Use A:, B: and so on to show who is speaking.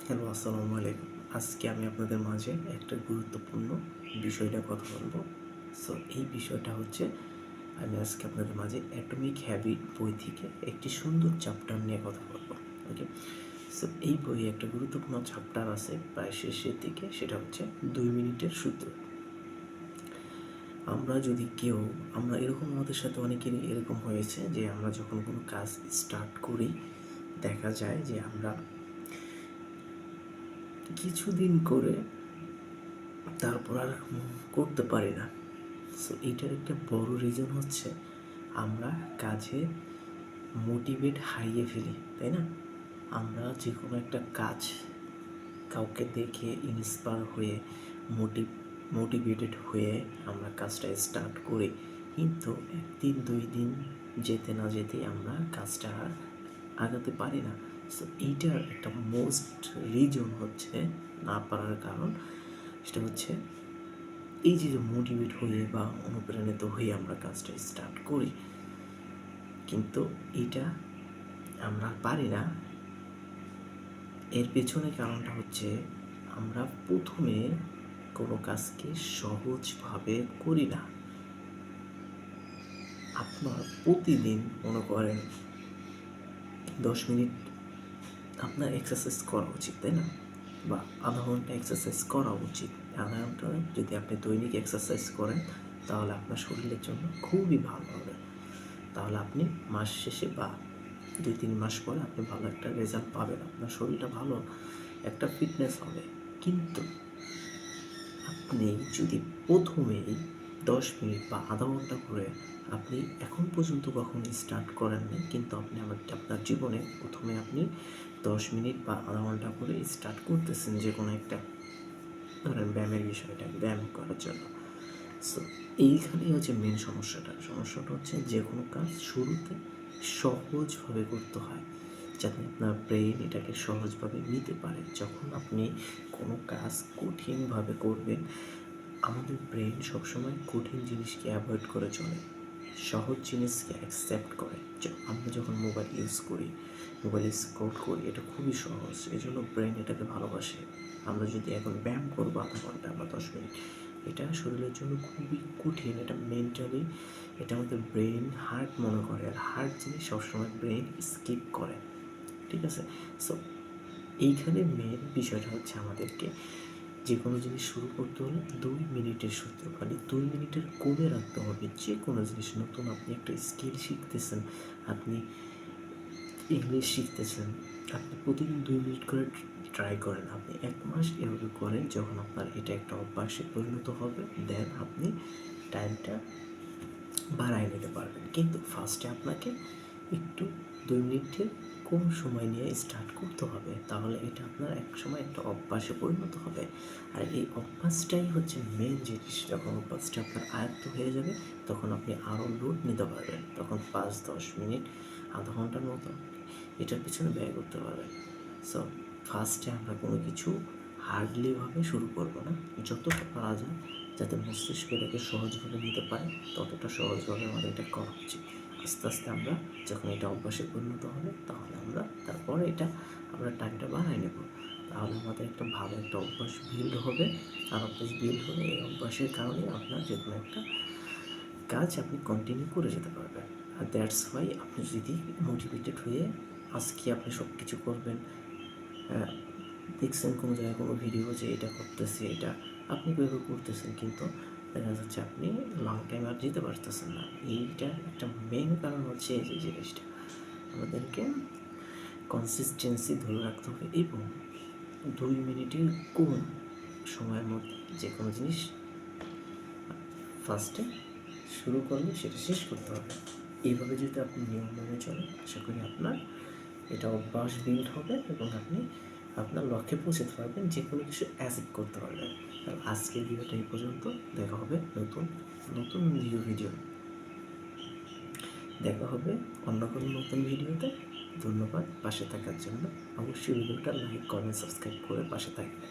A: Hello, আসসালামু আলাইকুম। আজকে আমি আপনাদের মাঝে একটা গুরুত্বপূর্ণ বিষয়টা কথা বলবো। সো এই বিষয়টা হচ্ছে আমি আজকে আপনাদের মাঝে অ্যাটমিক হ্যাবিট বই থেকে একটি সুন্দর চ্যাপ্টার নিয়ে কথা বলবো। ওকে, সো এই বইয়ে একটা গুরুত্বপূর্ণ চ্যাপ্টার আছে প্রায় শেষের দিকে, সেটা হচ্ছে 2 মিনিটের সূত্র। আমরা এরকম আমাদের সাথে অনেকেরই এরকম হয়েছে যে আমরা যখন কোনো কাজ স্টার্ট করি দেখা যায় যে আমরা কিছুদিন করে তারপর আর করতে পারি না। সো এইটার একটা বড় রিজন হচ্ছে আমরা কাজে মোটিভেট হারিয়ে ফেলি, তাই না? আমরা যে কোনো একটা কাজ কাউকে দেখে ইন্সপায়ার হয়ে মোটিভেটেড হয়ে আমরা কাজটা স্টার্ট করি, কিন্তু 1 দিন 2 দিন যেতে না যেতেই আমরা কাজটা আর আগাতে পারি না। সো এইটার একটা মোস্ট রিজন হচ্ছে না পারার কারণ, সেটা হচ্ছে এই যে মোটিভেট হয়ে বা অনুপ্রাণিত হয়ে আমরা কাজটা স্টার্ট করি, কিন্তু এটা আমরা পারি না। এর পেছনে কারণটা হচ্ছে আমরা প্রথমে কোনো কাজকে সহজভাবে করি না। আপনার প্রতিদিন মনে করেন 10 মিনিট আপনার এক্সারসাইজ করা উচিত, তাই না? বা আধা ঘন্টা এক্সারসাইজ করা উচিত। আধা ঘন্টা যদি আপনি দৈনিক এক্সারসাইজ করেন তাহলে আপনার শরীরের জন্য খুবই ভালো হবে। তাহলে আপনি মাস শেষে বা 2-3 মাস পরে আপনি ভালো একটা রেজাল্ট পাবেন, আপনার শরীরটা ভালো একটা ফিটনেস হবে। কিন্তু আপনি যদি প্রথমেই 10 মিনিট বা আধা ঘন্টা করে আপনি এখন পর্যন্ত কখনো স্টার্ট করেননি, কিন্তু আপনি আপনার জীবনে প্রথমে আপনি 10 মিনিট বা আধা ঘন্টা করে স্টার্ট করতেছেন যে কোনো একটা, ধরেন ব্যায়ামের বিষয়টা, ব্যায়াম করার জন্য। সো এইখানেই হচ্ছে মেন সমস্যাটা হচ্ছে যে কোনো কাজ শুরুতে সহজভাবে করতে হয়, যাতে আপনার ব্রেন এটাকে সহজভাবে নিতে পারে। যখন আপনি কোনো কাজ কঠিনভাবে করবেন, আমাদের ব্রেন সবসময় কঠিন জিনিসকে অ্যাভয়েড করে চলে, সহজ জিনিসকে অ্যাকসেপ্ট করে। আমরা যখন মোবাইল ইউজ করি, মোবাইল স্ক্রল করি, এটা খুবই সহজ, এই জন্য ব্রেন এটাকে ভালোবাসে। আমরা যদি এখন ব্যায়াম করবো আধা ঘন্টা বা 10 মিনিট, এটা শরীরের জন্য খুবই কঠিন, এটা মেন্টালি এটা আমাদের ব্রেন হার্ট মনে করে, আর হার্ট জিনিস সবসময় ব্রেন স্কিপ করে, ঠিক আছে? সো এইখানে মেন বিষয়টা হচ্ছে আমাদেরকে যে কোনো জিনিস শুরু করতে হলে 2 মিনিটের সূত্র, মানে 2 মিনিটের কমে রাখতে হবে। যে কোনো জিনিস নতুন, আপনি একটা স্কিল শিখতেছেন, আপনি ইংলিশ শিখতেছেন, আপনি প্রতিদিন 2 মিনিট করে ট্রাই করেন। আপনি 1 মাস এভাবে করেন, যখন আপনার এটা একটা অভ্যাসে পরিণত হবে, দেন আপনি টাইমটা বাড়ায় নিতে পারবেন। কিন্তু ফার্স্টে আপনাকে একটু 2 মিনিটের কম সময় নিয়ে স্টার্ট করতে হবে, তাহলে এটা আপনার এক সময় একটা অভ্যাসে পরিণত হবে। আর এই অভ্যাসটাই হচ্ছে মেন জিনিস। যখন অভ্যাসটা আপনার আয়ত্ত হয়ে যাবে, তখন আপনি আরও লোড নিতে পারবেন, তখন 5-10 মিনিট আধা ঘন্টার মতো এটার পিছনে ব্যয় করতে পারবেন। সো ফার্স্টে আমরা কোনো কিছু হার্ডলিভাবে শুরু করবো না, যতটা পারা যায় যাতে মস্তিষ্ক এটাকে সহজভাবে নিতে পারে ততটা সহজভাবে আমাদের এটা করা উচিত। আস্তে আস্তে আমরা যখন এটা অভ্যাসে পরিণত হবে, তাহলে তারপরে আমরা টাইমটা বাড়াই নেব, তাহলে আমাদের একটা ভালো একটা অভ্যাস বিল্ড হবে। আর অভ্যাস বিল্ড হলে এই অভ্যাসের কারণে আপনার যে কোনো একটা কাজ আপনি কন্টিনিউ করে যেতে পারবেন। আর দ্যাটস ওয়াই আপনি যদি মোটিভেটেড হয়ে আজকে আপনি সব কিছু করবেন, দেখছেন কোনো জায়গায় কোনো ভিডিও যে এটা করতেছে, এটা আপনি কীভাবে করতেছেন, কিন্তু দেখা যাচ্ছে আপনি লং টাইম আর যেতে পারতেছেন না। এইটার একটা মেন কারণ হচ্ছে এই যে জিনিসটা আমাদেরকে কনসিস্টেন্সি ধরে রাখতে হবে, এবং 2 মিনিটের কম সময়ের মধ্যে যে কোনো জিনিস ফার্স্টে শুরু করলে সেটা শেষ করতে হবে। এইভাবে যদি আপনি নিয়ম মেনে চলেন, আশা করি আপনার এটা অভ্যাস বিল্ড হবে এবং আপনি আপনার লক্ষ্যে পৌঁছাতে পারবেন, যে কোনো কিছু অ্যাচিভ করতে পারবেন। আর আজকের ভিডিওটা এই পর্যন্ত। দেখা হবে নতুন নতুন ভিডিও দেখা হবে অন্য কোনো নতুন ভিডিওতে। ধন্যবাদ পাশে থাকার জন্য। অবশ্যই ভিডিওটা লাইক, কমেন্ট, সাবস্ক্রাইব করে পাশে থাকবেন।